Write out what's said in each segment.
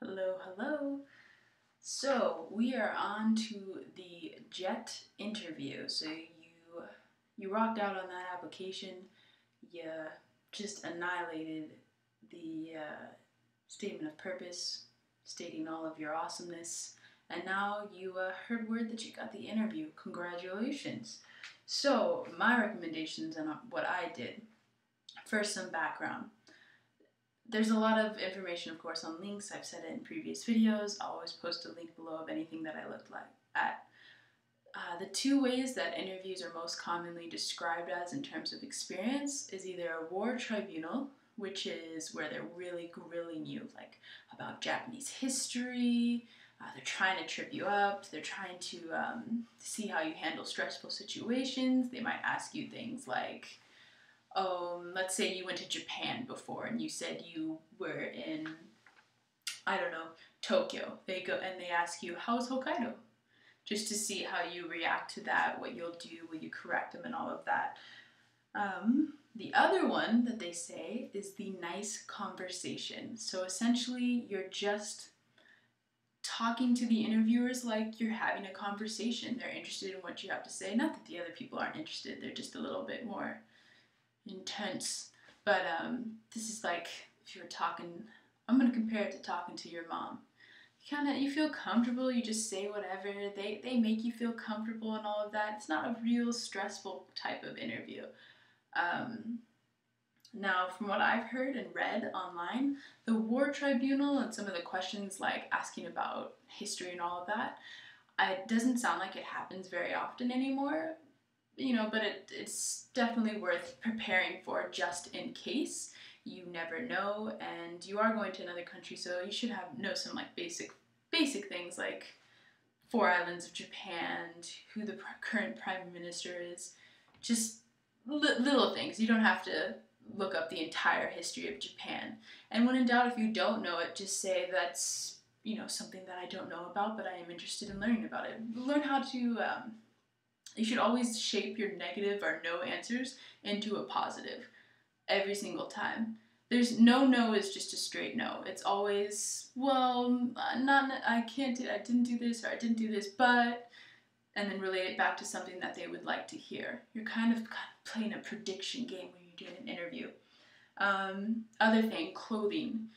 Hello, hello. So we are on to the JET interview. So you rocked out on that application. You just annihilated the statement of purpose, stating all of your awesomeness, and now you heard word that you got the interview. Congratulations. So my recommendations and what I did. First, some background. There's a lot of information, of course, on links. I've said it in previous videos. I'll always post a link below of anything that I looked at. The two ways that interviews are most commonly described as in terms of experience is either a war tribunal, which is where they're really grilling you, like about Japanese history. They're trying to trip you up. They're trying to see how you handle stressful situations. They might ask you things like, let's say you went to Japan before and you said you were in, I don't know, Tokyo. They go and they ask you, how's Hokkaido? Just to see how you react to that, what you'll do, will you correct them, and all of that. The other one that they say is the nice conversation. So essentially, you're just talking to the interviewers like you're having a conversation. They're interested in what you have to say. Not that the other people aren't interested, they're just a little bit more intense. But this is like if you were talking, I'm gonna compare it to talking to your mom. You feel comfortable, you just say whatever, they make you feel comfortable and all of that. It's not a real stressful type of interview. Now, from what I've heard and read online, the war tribunal and some of the questions like asking about history and all of that, it doesn't sound like it happens very often anymore, but it's definitely worth preparing for just in case. You never know, and you are going to another country, so you should know some like basic things like four islands of Japan, who the current prime minister is, just little things. You don't have to look up the entire history of Japan. And when in doubt, if you don't know it, just say that's something that I don't know about, but I am interested in learning about it. Learn how to. You should always shape your negative or no answers into a positive every single time. There's no is just a straight no. It's always, well, I didn't do this, or I didn't do this, but, and then relate it back to something that they would like to hear. You're kind of playing a prediction game when you're doing an interview. Other thing, clothing.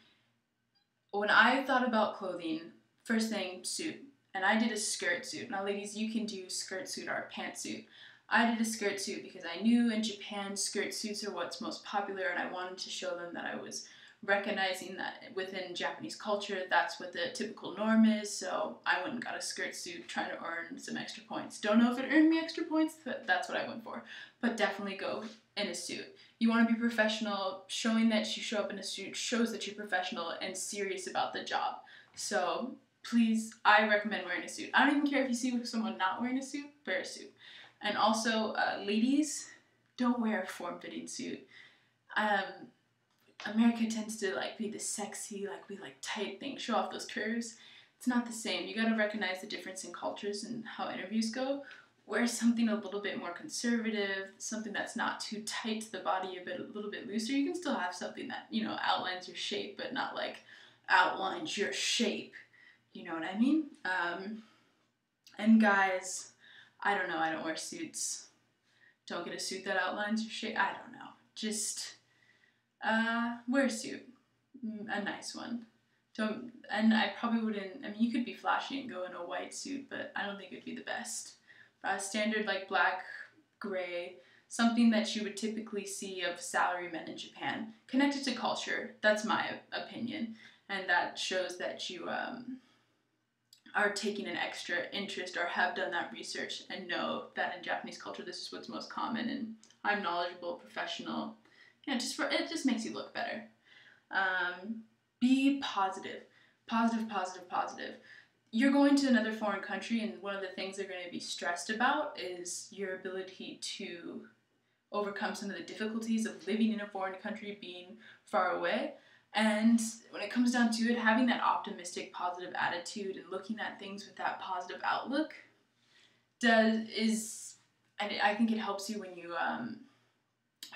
When I thought about clothing, first thing, suit. And I did a skirt suit. Now, ladies, you can do skirt suit or a pantsuit. I did a skirt suit because I knew in Japan skirt suits are what's most popular, and I wanted to show them that I was recognizing that within Japanese culture, that's what the typical norm is. So I went and got a skirt suit, trying to earn some extra points. Don't know if it earned me extra points, but that's what I went for. But definitely go in a suit. You want to be professional. Showing that you show up in a suit shows that you're professional and serious about the job. So please, I recommend wearing a suit. I don't even care if you see someone not wearing a suit, wear a suit. And also, ladies, don't wear a form-fitting suit. America tends to be the sexy, be tight thing, show off those curves. It's not the same. You gotta recognize the difference in cultures and how interviews go. Wear something a little bit more conservative, something that's not too tight to the body, a little bit looser. You can still have something that, outlines your shape, but not outlines your shape. You know what I mean? And guys, I don't know, I don't wear suits. Don't get a suit that outlines your shape. I don't know. Just wear a suit. A nice one. And I probably wouldn't, you could be flashy and go in a white suit, but I don't think it would be the best. Standard black, gray, something that you would typically see of salarymen in Japan. Connected to culture, that's my opinion. And that shows that you are taking an extra interest or have done that research and know that in Japanese culture this is what's most common, and I'm knowledgeable, professional. It just makes you look better. Be positive. Positive, positive, positive. You're going to another foreign country, and one of the things they're going to be stressed about is your ability to overcome some of the difficulties of living in a foreign country, being far away. And when it comes down to it, having that optimistic, positive attitude and looking at things with that positive outlook and I think it helps you when you are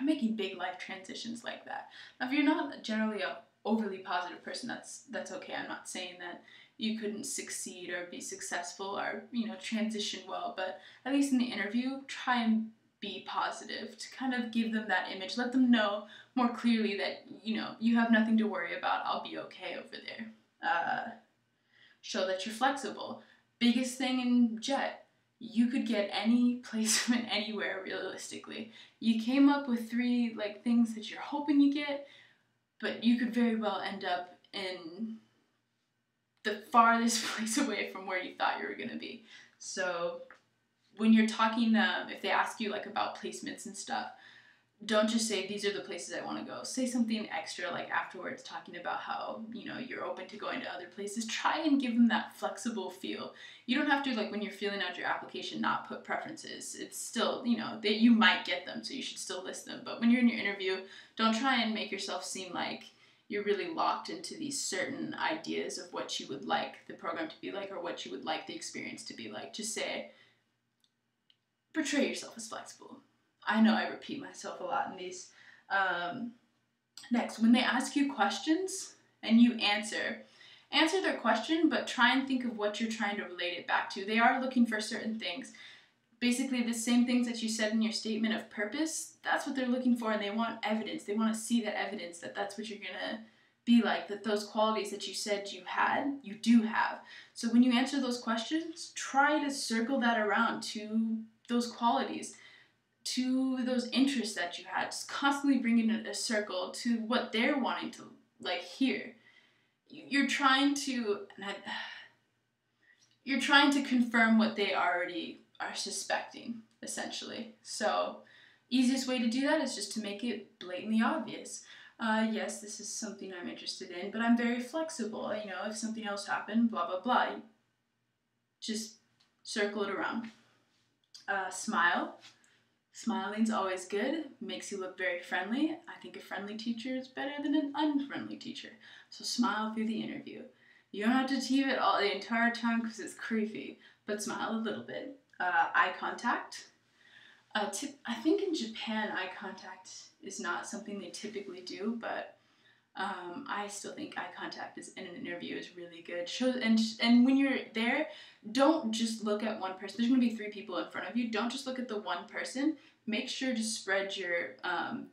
making big life transitions like that. Now, if you're not generally a overly positive person, that's okay. I'm not saying that you couldn't succeed or be successful or, you know, transition well, but at least in the interview, try and be positive to kind of give them that image. Let them know more clearly that, you know, you have nothing to worry about. I'll be okay over there. Show that you're flexible. Biggest thing in JET, you could get any placement anywhere realistically. You came up with 3 like things that you're hoping you get, but you could very well end up in the farthest place away from where you thought you were going to be. So when you're talking, if they ask you like about placements and stuff, don't just say these are the places I want to go. Say something extra like afterwards, talking about how, you know, you're open to going to other places. Try and give them that flexible feel. You don't have to, like when you're filling out your application, not put preferences. It's still, you know, that you might get them, so you should still list them. But when you're in your interview, don't try and make yourself seem like you're really locked into these certain ideas of what you would like the program to be like or what you would like the experience to be like. Just say, portray yourself as flexible. I know I repeat myself a lot in these. Next, when they ask you questions and you answer their question, but try and think of what you're trying to relate it back to. They are looking for certain things. Basically, the same things that you said in your statement of purpose, that's what they're looking for, and they want evidence. They want to see that evidence that that's what you're going to be like, that those qualities that you said you had, you do have. So when you answer those questions, try to circle that around to those qualities, to those interests that you had. Just constantly bring in a circle to what they're wanting to like hear. You're trying to confirm what they already are suspecting, essentially. So easiest way to do that is just to make it blatantly obvious. Yes, this is something I'm interested in, but I'm very flexible. You know, if something else happened, blah, blah, blah. Just circle it around. Smile. Smiling's always good, makes you look very friendly. I think a friendly teacher is better than an unfriendly teacher. So smile through the interview. You don't have to keep it all the entire time because it's creepy, but smile a little bit. Eye contact. I think in Japan, eye contact is not something they typically do, but I still think eye contact in an interview is really good. And when you're there, don't just look at one person. There's going to be 3 people in front of you. Don't just look at the one person. Make sure to spread your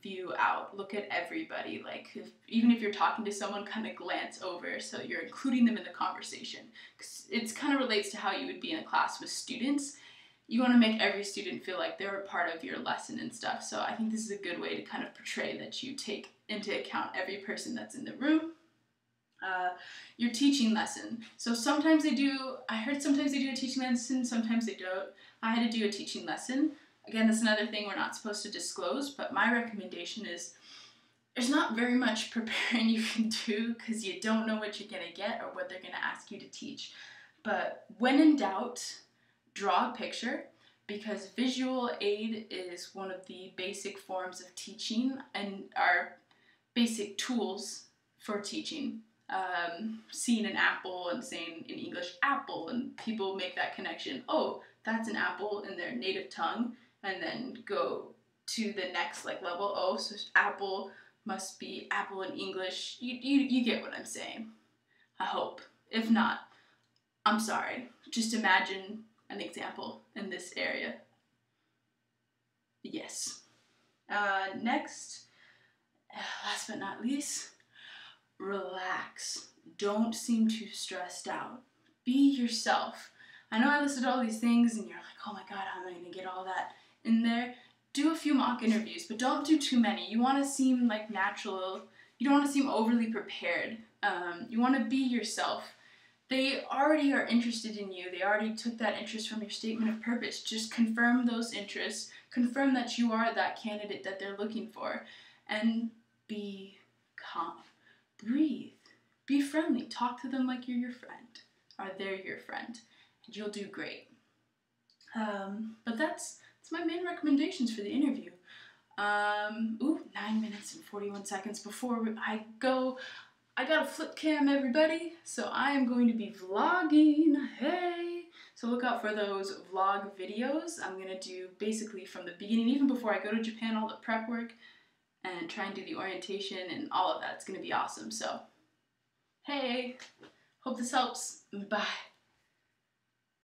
view out. Look at everybody. Like even if you're talking to someone, kind of glance over so you're including them in the conversation. 'Cause it kind of relates to how you would be in a class with students. You want to make every student feel like they're a part of your lesson and stuff. So I think this is a good way to kind of portray that you take into account every person that's in the room. Your teaching lesson. So sometimes I heard sometimes they do a teaching lesson, sometimes they don't. I had to do a teaching lesson. Again, that's another thing we're not supposed to disclose, but my recommendation is there's not very much preparing you can do because you don't know what you're going to get or what they're going to ask you to teach. But when in doubt, draw a picture, because visual aid is one of the basic forms of teaching and our basic tools for teaching. Seeing an apple and saying in English apple, and people make that connection. Oh, that's an apple in their native tongue, and then go to the next level. Oh, so apple must be apple in English. You get what I'm saying. I hope. If not, I'm sorry. Just imagine an example in this area. Yes. Next, last but not least, relax. Don't seem too stressed out. Be yourself. I know I listed all these things and you're like, oh my god, how am I going to get all that in there? Do a few mock interviews, but don't do too many. You want to seem like natural. You don't want to seem overly prepared. You want to be yourself. They already are interested in you. They already took that interest from your statement of purpose. Just confirm those interests. Confirm that you are that candidate that they're looking for. And be calm. Breathe. Be friendly. Talk to them like you're your friend. Or they're your friend. And you'll do great. But that's my main recommendations for the interview. 9 minutes and 41 seconds before I go. I got a flip cam, everybody, so I am going to be vlogging. Hey! So look out for those vlog videos. I'm going to do basically from the beginning, even before I go to Japan, all the prep work. and try and do the orientation and all of that. It's going to be awesome. So, hey, hope this helps. Bye.